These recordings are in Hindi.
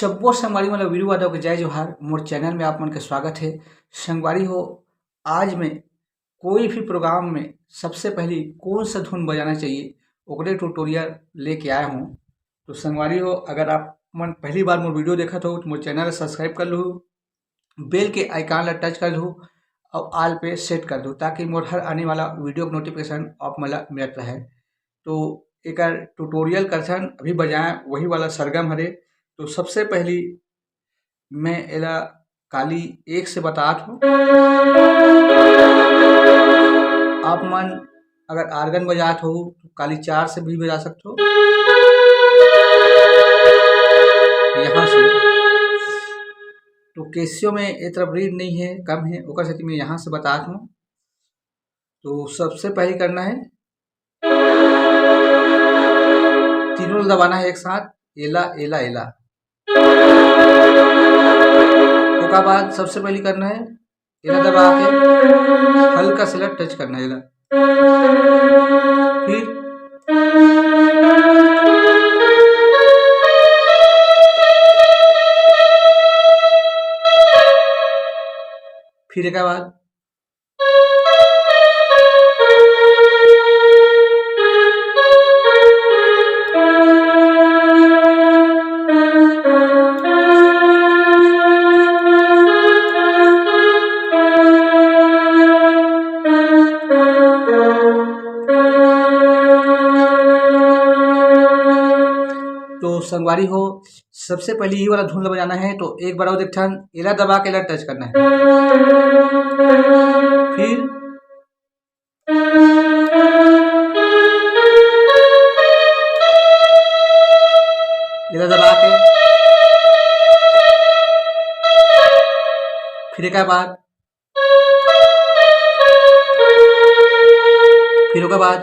सब्बो संगवारी मन ल वीरू यादव के जय जोहार। मोर चैनल में आप मन के स्वागत है। संगवारी हो, आज मैं कोई भी प्रोग्राम में सबसे पहली कौन सा धुन बजाना चाहिए ओकरे ट्यूटोरियल लेके आया हूँ। तो संगवारी हो, अगर आप मन पहली बार मोर वीडियो देखत हो तो मोर चैनल ल सब्सक्राइब कर लूँ, बेल के आइकन ला टच कर लूँ और ऑल पे सेट कर दूँ ताकि मोर हर आने वाला वीडियो के नोटिफिकेशन आप मन ला मिलत रहे। तो एकर ट्यूटोरियल करथन अभी बजाए वही वाला सरगम हरे। तो सबसे पहली मैं एला काली 1 से बतात हूँ। आप मन अगर आर्गन बजात हो तो काली 4 से भी बजा सकते हो। यहाँ से तो कैसियो में ए तरफ रीड नहीं है, कम है, ओकर सेती मैं यहाँ से बतात हूँ। तो सबसे पहले करना है तीनों दबाना है एक साथ, एला एला एला। उसके बाद सबसे पहले करना है एला दबा के हल्का से टच करना है एला। फिर एक बाद तो संगवारी हो, सबसे पहले ये वाला धुन बजाना है। तो एक बार और देखन, एला दबा के एला टच करना है। फिर एला दबा के फिर एक बाद फिर उसके बाद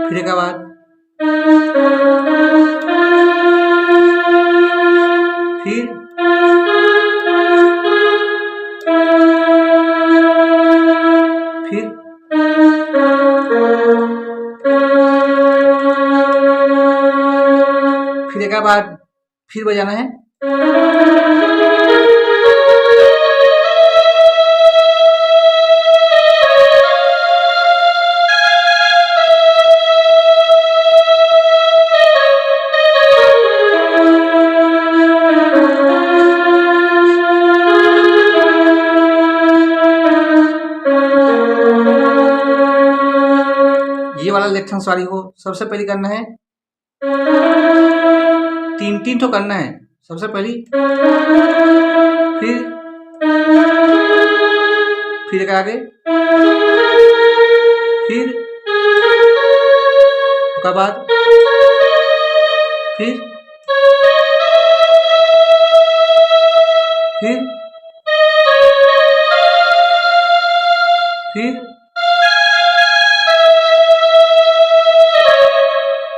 फिर एक बाद फिर फिर एक बाद फिर बजाना है। ये वाला लेक्शन सॉरी हो, सबसे पहले करना है 3 तो करना है। सबसे पहली फिर आगे फिर उसके बाद फिर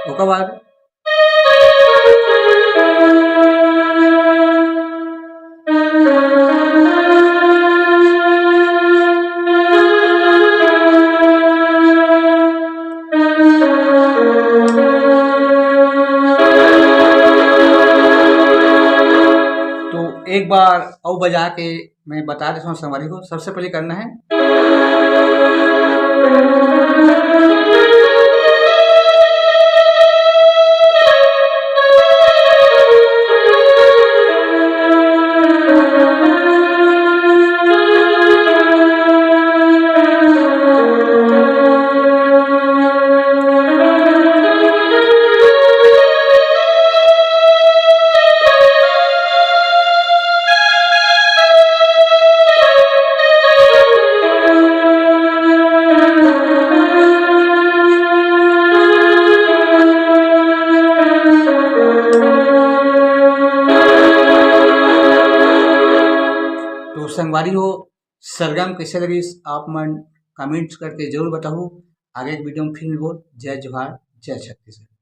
उसके बाद एक बार और बजा के मैं बता देता हूँ संगवारी को। सबसे पहले करना है संगवारी हो। सरगम कैसे लगी आप मन कमेंट्स करके जरूर बताओ। आगे एक वीडियो में फिर मिलबो। जय जोहार, जय छत्तीसगढ़।